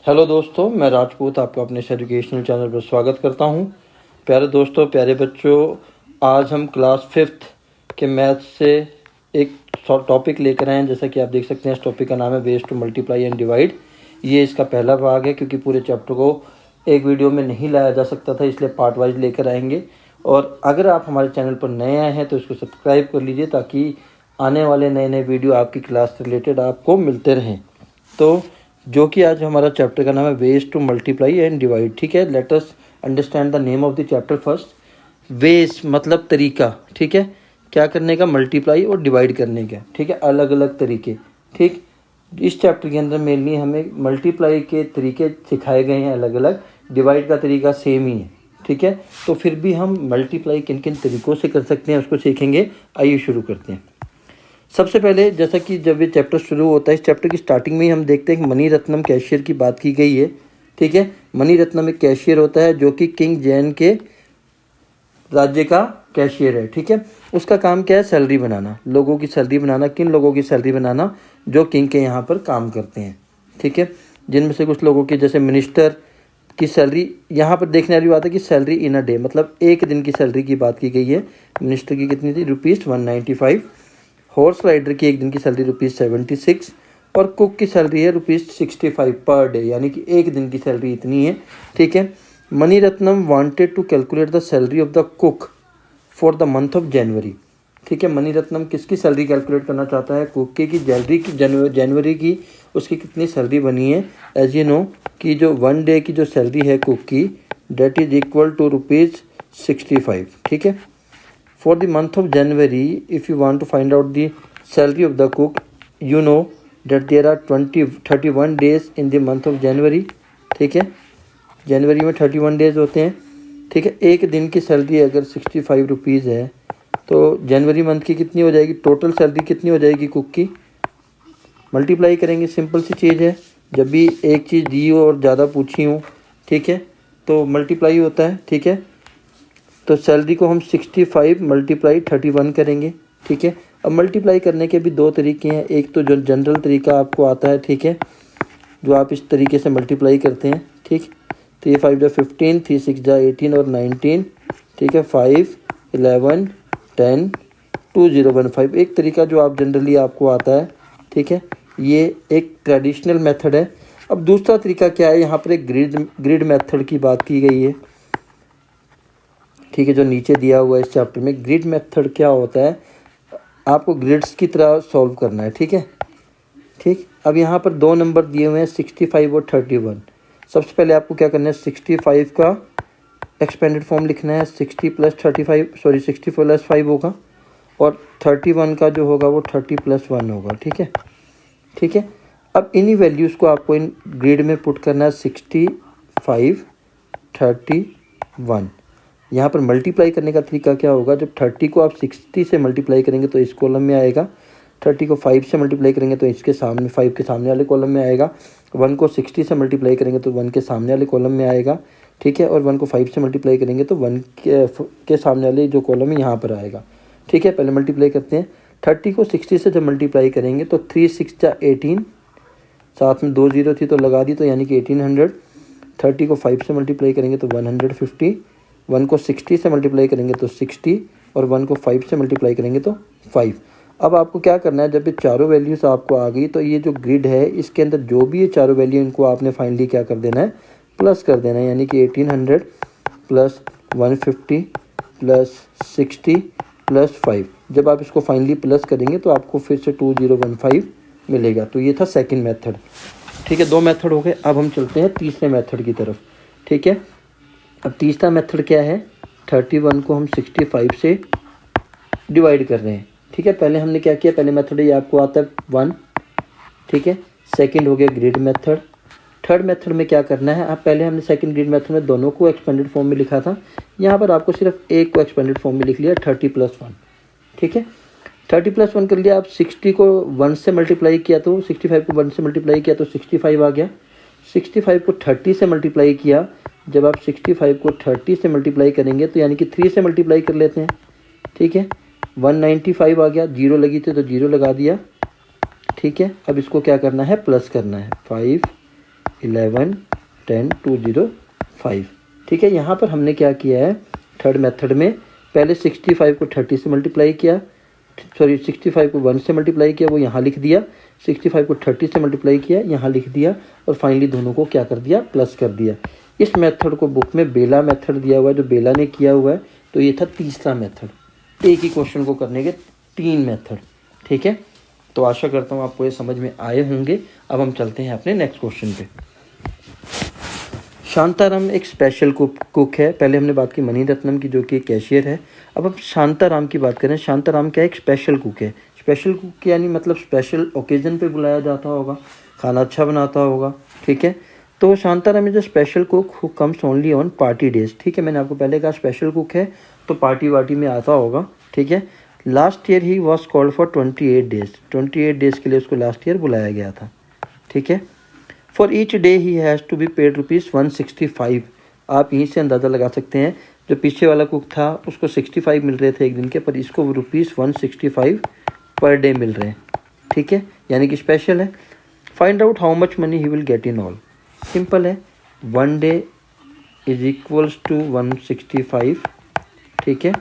Hello दोस्तों, मैं राजपूत आपका अपने इस एजुकेशनल चैनल पर स्वागत करता हूं। प्यारे दोस्तों, प्यारे बच्चों, आज हम क्लास 5th के मैथ से एक टॉपिक लेकर आए हैं। जैसा कि आप देख सकते हैं, इस टॉपिक का नाम है ways to multiply and divide. ये इसका पहला भाग है, क्योंकि पूरे चैप्टर को एक वीडियो में नहीं लाया जा सकता था, इसलिए पार्ट वाइज लेकर आएंगे। और अगर आप हमारे चैनल पर नए आए हैं तो इसको सब्सक्राइब कर लीजिए, ताकि आने वाले नए नए वीडियो आपकी क्लास से रिलेटेड आपको मिलते रहें। तो जो कि आज हमारा चैप्टर का नाम है ways to multiply and divide. ठीक है, let us understand the name of the chapter first. Ways मतलब तरीका, ठीक है, क्या करने का, मल्टीप्लाई और डिवाइड करने का। ठीक है, अलग अलग तरीके। ठीक, इस चैप्टर के अंदर मेनली हमें मल्टीप्लाई के तरीके सिखाए गए हैं अलग अलग, डिवाइड का तरीका सेम ही है। ठीक है, तो फिर भी हम मल्टीप्लाई किन किन तरीक़ों से कर सकते हैं उसको सीखेंगे। आइए शुरू करते हैं। सबसे पहले, जैसा कि जब ये चैप्टर शुरू होता है, इस चैप्टर की स्टार्टिंग में ही हम देखते हैं कि मनी रत्नम कैशियर की बात की गई है। ठीक है, मनी रत्नम एक कैशियर होता है जो कि किंग जैन के राज्य का कैशियर है। ठीक है, उसका काम क्या है, सैलरी बनाना, लोगों की सैलरी बनाना। किन लोगों की सैलरी बनाना, जो किंग के यहाँ पर काम करते हैं। ठीक है, जिनमें से कुछ लोगों की, जैसे मिनिस्टर की सैलरी, यहाँ पर देखने वाली बात है कि सैलरी इन अ डे, मतलब एक दिन की सैलरी की बात की गई है। मिनिस्टर की कितनी थी, ₹195। हॉर्स राइडर की एक दिन की सैलरी ₹76 और कुक की सैलरी है ₹65 पर डे, यानी कि एक दिन की सैलरी इतनी है। ठीक है, Mani Ratnam wanted to calculate the salary of the cook for the month of January. ठीक है, मनी रत्नम किसकी सैलरी कैलकुलेट करना चाहता है, कुक की जनवरी की उसकी कितनी सैलरी बनी है। एज यू नो कि जो 1 डे की जो सैलरी है कुक की, डेट इज इक्वल टू ₹65। ठीक है, for the month of January, if you want to find out the salary of the cook, you know that there are 31 days in the month of January। ठीक है, जनवरी में 31 days होते हैं। ठीक है, एक दिन की सैलरी अगर ₹65 है तो जनवरी मंथ की कितनी हो जाएगी, टोटल सैलरी कितनी हो जाएगी कुक की, मल्टीप्लाई करेंगे। सिंपल सी चीज़ है, जब भी एक चीज़ दी हो और ज़्यादा पूछी हो, ठीक है, तो मल्टीप्लाई होता है। ठीक है, तो सैलरी को हम 65 मल्टीप्लाई 31 करेंगे। ठीक है, अब मल्टीप्लाई करने के भी दो तरीके हैं। एक तो जो जनरल तरीका आपको आता है, ठीक है, जो आप इस तरीके से मल्टीप्लाई करते हैं। ठीक, 3 5 जा 15, 3 6 जा 18 और 19। ठीक है, 5 11 10 2015, एक तरीका जो आप जनरली आपको आता है। ठीक है, ये एक ट्रेडिशनल मेथड है। अब दूसरा तरीका क्या है, यहाँ पर एक ग्रिड मेथड की बात की गई है। ठीक है, जो नीचे दिया हुआ है इस चैप्टर में, ग्रिड मेथड क्या होता है, आपको ग्रिड्स की तरह सॉल्व करना है। ठीक है, ठीक, अब यहाँ पर दो नंबर दिए हुए हैं, 65 और 31। सबसे पहले आपको क्या करना है, 65 का एक्सपेंडेड फॉर्म लिखना है, 60 + 35, सॉरी 60 + 5 होगा, और 31 का जो होगा वो 30 + 1 होगा। ठीक है, ठीक है, अब इन्हीं वैल्यूज़ को आपको इन ग्रिड में पुट करना है, 65 31। यहाँ पर मल्टीप्लाई करने का तरीका क्या होगा, जब 30 को आप 60 से मल्टीप्लाई करेंगे तो इस कॉलम में आएगा, 30 को 5 से मल्टीप्लाई करेंगे तो इसके सामने 5 के सामने वाले कॉलम में आएगा, 1 को 60 से मल्टीप्लाई करेंगे तो 1 के सामने वाले कॉलम में आएगा। ठीक है, और 1 को 5 से मल्टीप्लाई करेंगे तो 1 के सामने वाले जो कॉलम है यहाँ पर आएगा। ठीक है, पहले मल्टीप्लाई करते हैं। 30 को 60 से जब मल्टीप्लाई करेंगे तो 3 6 जा 18, साथ में 2 0 थी तो लगा दी, तो यानी कि 1800। 30 को 5 से मल्टीप्लाई करेंगे तो 150, 1 को 60 से मल्टीप्लाई करेंगे तो 60, और 1 को 5 से मल्टीप्लाई करेंगे तो 5। अब आपको क्या करना है, जब ये चारों वैल्यूज़ आपको आ गई तो ये जो ग्रिड है इसके अंदर जो भी ये चारों वैल्यू, इनको आपने फाइनली क्या कर देना है, प्लस कर देना है। यानी कि 1800 + 150 + 60 + 5। जब आप इसको फाइनली प्लस करेंगे तो आपको फिर से 2015 मिलेगा। तो ये था सेकेंड मेथड। ठीक है, दो मेथड हो गए। अब हम चलते हैं तीसरे मेथड की तरफ। ठीक है, अब तीसरा मेथड क्या है, 31 को हम 65 से डिवाइड कर रहे हैं। ठीक है, पहले हमने क्या किया, पहले मेथड ये आपको आता है 1। ठीक है, सेकंड हो गया ग्रिड मेथड। थर्ड मेथड में क्या करना है, आप पहले हमने सेकंड ग्रिड मेथड में दोनों को एक्सपेंडेड फॉर्म में लिखा था, यहाँ पर आपको सिर्फ एक को एक्सपेंडेड फॉर्म में लिख लिया, 30 + 1। ठीक है, 30 + 1 कर लिया। आप 60 को 1 से मल्टीप्लाई किया तो 65 को 1 से मल्टीप्लाई किया तो 65 आ गया। 65 को 30 से मल्टीप्लाई किया, जब आप 65 को 30 से मल्टीप्लाई करेंगे तो यानी कि 3 से मल्टीप्लाई कर लेते हैं। ठीक है, 195 आ गया, 0 लगी थी तो 0 लगा दिया। ठीक है, अब इसको क्या करना है, प्लस करना है। 5 11 10 205। ठीक है, यहाँ पर हमने क्या किया है, थर्ड मेथड में पहले 65 को 30 से मल्टीप्लाई किया, 65 को 1 से मल्टीप्लाई किया, वो यहाँ लिख दिया, 65 को 30 से मल्टीप्लाई किया, यहाँ लिख दिया, और फाइनली दोनों को क्या कर दिया, प्लस कर दिया। इस मेथड को बुक में बेला मेथड दिया हुआ है, जो बेला ने किया हुआ है, तो ये था तीसरा मेथड। एक ही क्वेश्चन को करने के 3 मेथड। ठीक है, तो आशा करता हूँ आपको ये समझ में आए होंगे। अब हम चलते हैं अपने नेक्स्ट क्वेश्चन पे। शांताराम एक स्पेशल कुक है। पहले हमने बात की मनी रत्नम की, जो कि कैशियर है। अब हम शांताराम की बात करें। शांताराम क्या एक स्पेशल कुक है। स्पेशल कुक यानी मतलब स्पेशल ओकेजन पे बुलाया जाता होगा, खाना अच्छा बनाता होगा। ठीक है, तो Shantaram is a special cook who comes only on party days. ठीक है, मैंने आपको पहले कहा स्पेशल कुक है तो पार्टी वार्टी में आता होगा। ठीक है, last year he was called for 28 days. 28 days के लिए उसको लास्ट ईयर बुलाया गया था। ठीक है, for each day he has to be paid ₹165। आप यहीं से अंदाज़ा लगा सकते हैं, जो पीछे वाला कुक था उसको 65 मिल रहे थे एक दिन के, पर इसको ₹165 पर डे मिल रहे हैं। ठीक है, यानी कि स्पेशल है। Find out how much money he will get in all. Simple है, 1 डे इज इक्वल्स टू 165। ठीक है,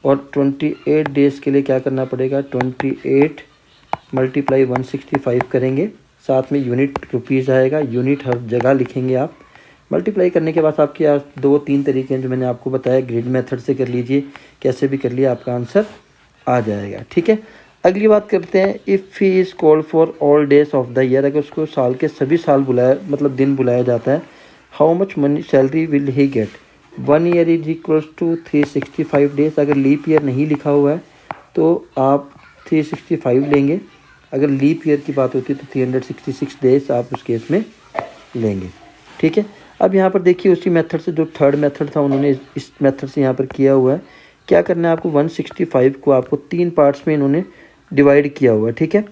और 28 डेज़ के लिए क्या करना पड़ेगा, 28 मल्टीप्लाई 165 करेंगे, साथ में यूनिट रुपीज़ आएगा। यूनिट हर जगह लिखेंगे आप। मल्टीप्लाई करने के बाद आपके 2-3 तरीके हैं जो मैंने आपको बताया। ग्रिड मेथड से कर लीजिए, कैसे भी कर लिए आपका आंसर आ जाएगा। ठीक है, अगली बात करते हैं। If he is called for all days of the year, अगर उसको साल के सभी साल बुलाया, मतलब दिन बुलाया जाता है, how much money salary will he get. 1 year is equals to 365 days. अगर लीप ईयर नहीं लिखा हुआ है तो आप 365 लेंगे। अगर लीप ईयर की बात होती है तो 366 डेज आप उस केस में लेंगे। ठीक है, अब यहाँ पर देखिए उसी मेथड से, जो थर्ड मेथड था उन्होंने इस मेथड से यहाँ पर किया हुआ है। क्या करना है आपको, 165 को आपको 3 पार्ट्स में इन्होंने डिवाइड किया हुआ है। ठीक है,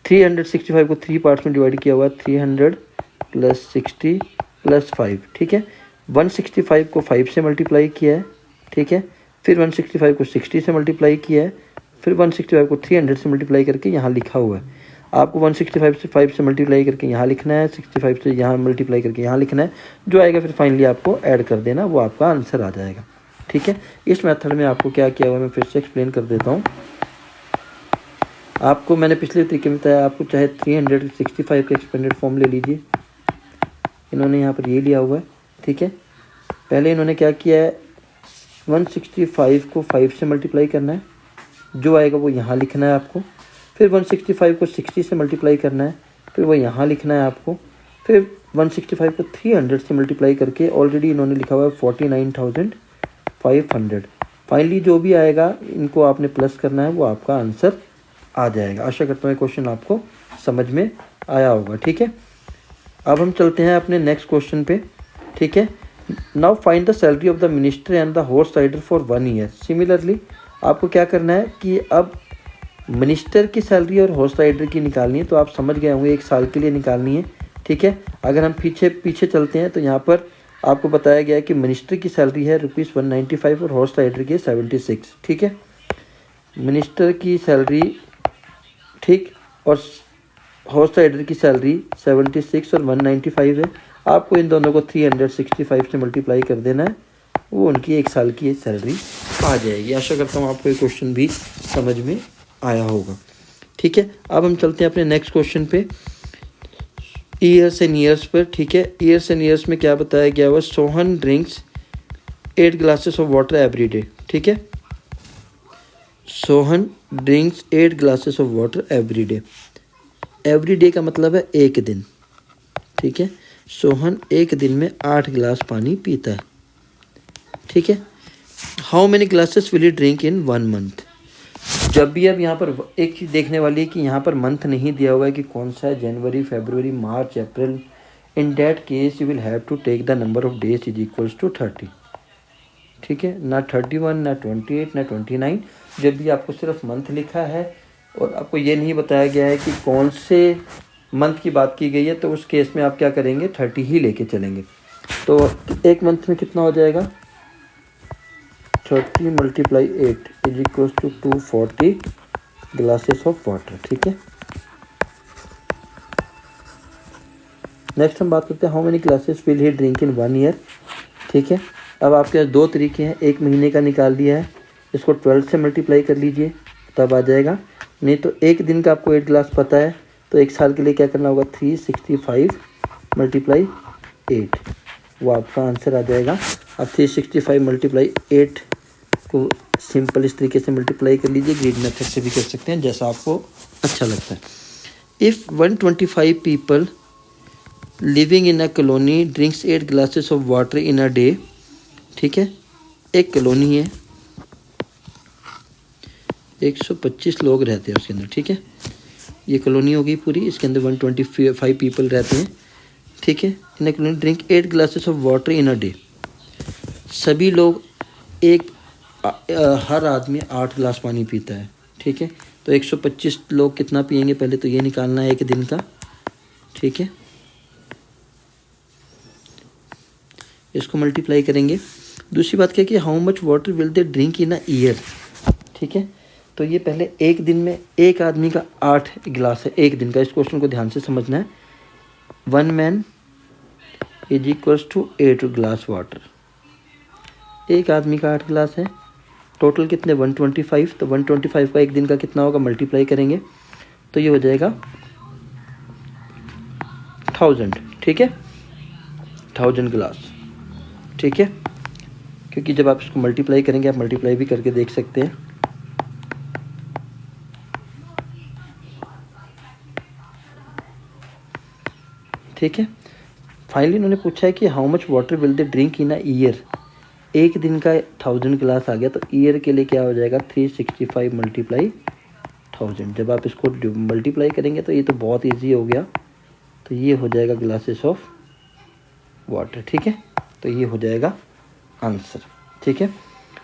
365 को 3 पार्ट्स में डिवाइड किया हुआ है, 300 + 60 + 5। ठीक है, 165 को 5 से मल्टीप्लाई किया है। ठीक है, फिर 165 को 60 से मल्टीप्लाई किया है, फिर 165 को 300 से मल्टीप्लाई करके यहाँ लिखा हुआ है। आपको 165 से 5 से मल्टीप्लाई करके यहाँ लिखना है, 65 से यहाँ मल्टीप्लाई करके यहाँ लिखना है। जो आएगा फिर फाइनली आपको ऐड कर देना, वो आपका आंसर आ जाएगा। ठीक है, इस मेथड में आपको क्या किया हुआ है मैं फिर से एक्सप्लेन कर देता हूँ। आपको मैंने पिछले तरीके में बताया, आपको चाहे 365 का एक्सपेंडेड फॉर्म ले लीजिए। इन्होंने यहाँ पर ये लिया हुआ है। ठीक है, पहले इन्होंने क्या किया है, 165 को 5 से मल्टीप्लाई करना है, जो आएगा वो यहाँ लिखना है आपको। फिर 165 को 60 से मल्टीप्लाई करना है, फिर वो यहाँ लिखना है आपको। फिर 165 को 300 से मल्टीप्लाई करके ऑलरेडी इन्होंने लिखा हुआ है 49,500। फाइनली जो भी आएगा इनको आपने प्लस करना है, वो आपका आंसर आ जाएगा। आशा करता हूँ क्वेश्चन आपको समझ में आया होगा। ठीक है, अब हम चलते हैं अपने नेक्स्ट क्वेश्चन पे। ठीक है, now find the salary of the minister and the horse rider for 1 year. Similarly आपको क्या करना है कि अब मिनिस्टर की सैलरी और हॉर्स राइडर की निकालनी है, तो आप समझ गए होंगे 1 साल के लिए निकालनी है। ठीक है, अगर हम पीछे चलते हैं तो यहाँ पर आपको बताया गया है कि मिनिस्टर की सैलरी है ₹195 और हॉर्स राइडर की 76। ठीक है, मिनिस्टर की सैलरी, ठीक, और हॉर्स राइडर की सैलरी 76 और 195 है। आपको इन दोनों को 365 से मल्टीप्लाई कर देना है, वो उनकी 1 साल की सैलरी आ जाएगी। आशा करता हूँ आपको ये क्वेश्चन भी समझ में आया होगा। ठीक है, अब हम चलते हैं अपने नेक्स्ट क्वेश्चन पे, ईयर्स एंड ईयर्स पर। ठीक है, ईयर्स एंड ईयर्स में क्या बताया गया हुआ, Sohan drinks 8 glasses of water every day. ठीक है, Sohan drinks 8 glasses of water every day. Every day का मतलब है एक दिन। ठीक है, सोहन एक दिन में 8 गिलास पानी पीता है। ठीक है, how many glasses will you drink in 1 month. जब भी अब यहाँ पर एक चीज़ देखने वाली है कि यहाँ पर मंथ नहीं दिया हुआ है कि कौन सा है, जनवरी, फरवरी, मार्च, अप्रैल। In that case you will have to take the number of days is equals to 30। ठीक है, ना 31, ना 28, ना 29। जब भी आपको सिर्फ मंथ लिखा है और आपको ये नहीं बताया गया है कि कौन से मंथ की बात की गई है, तो उस केस में आप क्या करेंगे, 30 ही लेके चलेंगे। तो एक मंथ में कितना हो जाएगा, 30 × 8 is equals to 240 glasses of water. ठीक है, नेक्स्ट हम बात करते हैं how many glasses will he drink in 1 year. ठीक है, अब आपके पास 2 तरीके हैं। एक महीने का निकाल दिया है, इसको 12 से मल्टीप्लाई कर लीजिए तब आ जाएगा। नहीं तो एक दिन का आपको 8 ग्लास पता है तो एक साल के लिए क्या करना होगा, 365 मल्टीप्लाई 8, वो आपका आंसर आ जाएगा। आप 365 मल्टीप्लाई 8 को सिंपल इस तरीके से मल्टीप्लाई कर लीजिए, ग्रीड मेथड से भी कर सकते हैं, जैसा आपको अच्छा लगता है। If 125 people living in a colony drinks 8 glasses of water in a day. ठीक है, एक कॉलोनी है, 125 लोग रहते हैं उसके अंदर। ठीक है, ये कॉलोनी होगी पूरी, इसके अंदर 125 पीपल रहते हैं। ठीक है, in a colony drink 8 glasses of water in a day. सभी लोग हर आदमी 8 ग्लास पानी पीता है। ठीक है, तो 125 लोग कितना पियेंगे, पहले तो ये निकालना है एक दिन का। ठीक है, इसको मल्टीप्लाई करेंगे। दूसरी बात क्या है कि how much water will they drink in a year. ठीक है, तो ये पहले एक दिन में एक आदमी का 8 गिलास है एक दिन का। इस क्वेश्चन को ध्यान से समझना है। 1 man is equals to 8 glass water. एक आदमी का 8 गिलास है, टोटल कितने 125, तो 125 का एक दिन का कितना होगा, मल्टीप्लाई करेंगे तो ये हो जाएगा 1000। ठीक है, 1000 गिलास। ठीक है, क्योंकि जब आप इसको मल्टीप्लाई करेंगे, आप मल्टीप्लाई भी करके देख सकते हैं। ठीक है, फाइनली उन्होंने पूछा है कि how much water will they drink in a year. एक दिन का 1000 गिलास आ गया, तो ईयर के लिए क्या हो जाएगा, 365 मल्टीप्लाई 1000। जब आप इसको मल्टीप्लाई करेंगे तो ये तो बहुत ईजी हो गया, तो ये हो जाएगा ग्लासेस ऑफ वाटर। ठीक है, तो ये हो जाएगा आंसर। ठीक है,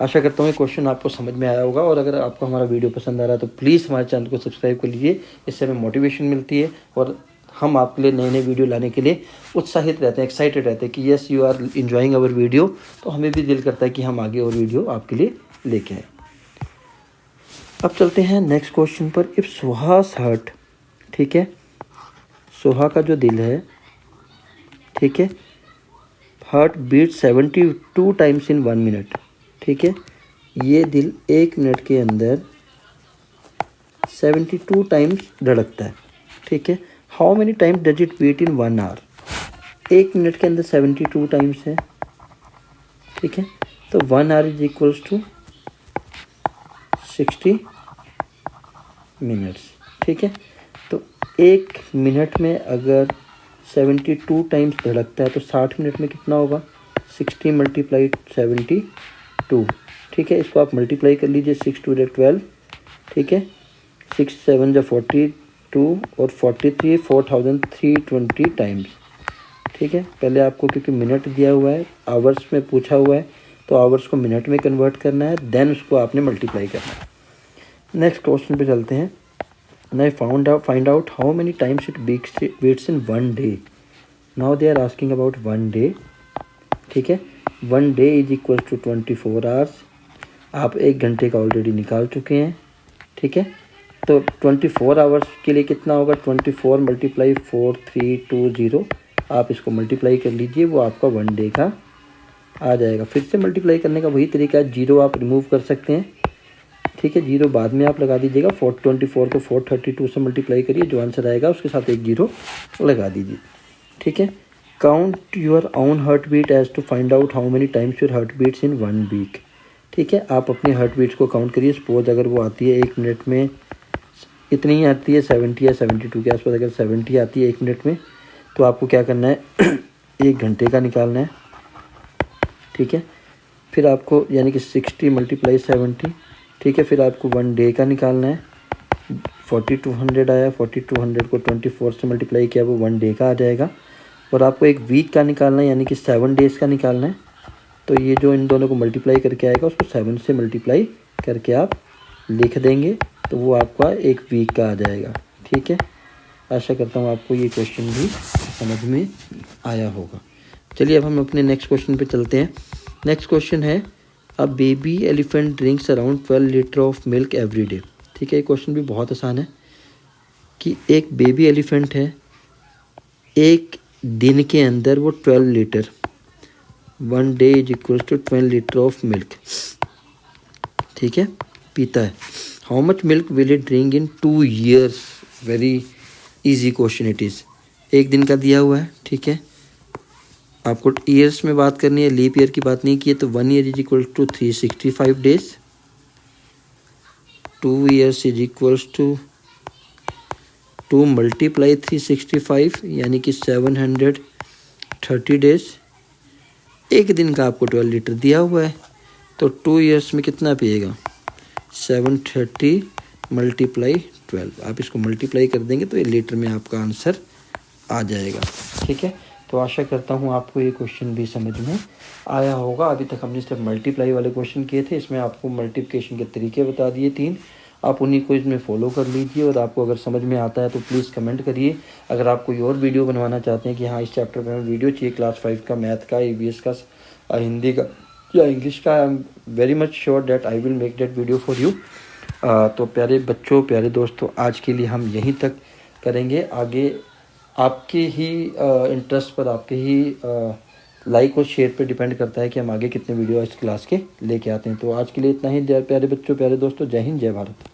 आशा करता हूँ ये क्वेश्चन आपको समझ में आया होगा, और अगर आपको हमारा वीडियो पसंद आ रहा है तो प्लीज़ हमारे चैनल को सब्सक्राइब कर लीजिए। इससे हमें मोटिवेशन मिलती है और हम आपके लिए नए नए वीडियो लाने के लिए उत्साहित रहते हैं, एक्साइटेड रहते हैं कि yes you are enjoying our video. तो हमें भी दिल करता है कि हम आगे और वीडियो आपके लिए लेके आए। अब चलते हैं नेक्स्ट क्वेश्चन पर। इफ़ सुहास हर्ट, ठीक है, सुहा का जो दिल है, ठीक है, heart beat 72 times in 1 minute. ठीक है, ये दिल 1 मिनट के अंदर 72 टाइम्स धड़कता है। ठीक है, how many times does it beat in 1 hour. 1 minute के अंदर 72 टाइम्स है। ठीक है, तो 1 hour is equals to 60 minutes. ठीक है, तो 1 मिनट में अगर 72 टाइम्स धड़कता है तो 60 मिनट में कितना होगा, 60 मल्टीप्लाई 72। ठीक है, इसको आप मल्टीप्लाई कर लीजिए, 6 2 12। ठीक है, 6 7 42 और 43 4320 टाइम्स। ठीक है, पहले आपको क्योंकि मिनट दिया हुआ है, आवर्स में पूछा हुआ है, तो आवर्स को मिनट में कन्वर्ट करना है, देन उसको आपने मल्टीप्लाई करना है। नेक्स्ट क्वेश्चन पे चलते हैं। Now find out how many times it beats in 1 day. Now they are asking about 1 day. ठीक है, 1 day is equals to 24 hours. आप 1 घंटे का ऑलरेडी निकाल चुके हैं। ठीक है, तो 24 आवर्स के लिए कितना होगा, 24 मल्टीप्लाई 4320। आप इसको मल्टीप्लाई कर लीजिए, वो आपका 1 डे का आ जाएगा। फिर से मल्टीप्लाई करने का वही तरीका है, जीरो आप रिमूव कर सकते हैं। ठीक है, जीरो बाद में आप लगा दीजिएगा। 424 को 432 से मल्टीप्लाई करिए, जो आंसर आएगा उसके साथ एक जीरो लगा दीजिए। ठीक है, count your own heart beat as to find out how many times your heart beats in 1 week. ठीक है, आप अपने हार्ट बीट्स को काउंट करिए। सपोज अगर वो आती है 1 मिनट में इतनी ही आती है, 70 या 72 के आसपास अगर 70 आती है 1 मिनट में, तो आपको क्या करना है 1 घंटे का निकालना है। ठीक है, फिर आपको यानी कि 60 मल्टीप्लाई 70। ठीक है, फिर आपको 1 डे का निकालना है। 4200 आया, 4200 को 24 से मल्टीप्लाई किया, वो 1 डे का आ जाएगा। और आपको 1 वीक का निकालना है, यानी कि 7 डेज़ का निकालना है। तो ये जो इन दोनों को मल्टीप्लाई करके आएगा, उसको 7 से मल्टीप्लाई करके आप लिख देंगे, तो वो आपका 1 वीक का आ जाएगा। ठीक है, आशा करता हूँ आपको ये क्वेश्चन भी समझ में आया होगा। चलिए अब हम अपने नेक्स्ट क्वेश्चन पे चलते हैं। नेक्स्ट क्वेश्चन है, a baby elephant drinks around 12 litre of milk every day. ठीक है, ये क्वेश्चन भी बहुत आसान है कि एक बेबी एलिफेंट है, 1 दिन के अंदर वो 12 litre, 1 day is equal to 12 litre of milk, ठीक है, पीता है। How much milk will it drink in 2 years? Very easy question it is. एक दिन का दिया हुआ है, ठीक है, आपको ईयर्स में बात करनी है, लीप ईयर की बात नहीं की है, तो 1 year is equal to 365 days, 2 years is equals to 2 multiply 365 यानी कि 730 डेज। एक दिन का आपको 12 लीटर दिया हुआ है, तो 2 ईयर्स में कितना पिएगा? 730 मल्टीप्लाई 12, आप इसको मल्टीप्लाई कर देंगे तो ये लीटर में आपका आंसर आ जाएगा, ठीक है। तो आशा करता हूँ आपको ये क्वेश्चन भी समझ में आया होगा। अभी तक हमने सिर्फ मल्टीप्लाई वाले क्वेश्चन किए थे, इसमें आपको मल्टीप्लिकेशन के तरीके बता दिए 3, आप उन्हीं को इसमें फॉलो कर लीजिए। और आपको अगर समझ में आता है तो प्लीज़ कमेंट करिए। अगर आप कोई और वीडियो बनवाना चाहते हैं कि हाँ इस चैप्टर पर हमें वीडियो चाहिए, क्लास 5 का, मैथ का, EVS का, हिंदी का या इंग्लिश का, I am very much sure that I will make that video for you. तो प्यारे बच्चों, प्यारे दोस्तों, आज के लिए हम यहीं तक करेंगे। आगे आपके ही इंटरेस्ट पर, आपके ही लाइक और शेयर पर डिपेंड करता है कि हम आगे कितने वीडियो इस क्लास के लेके आते हैं। तो आज के लिए इतना ही। प्यारे बच्चों, प्यारे दोस्तों, जय हिंद, जय भारत।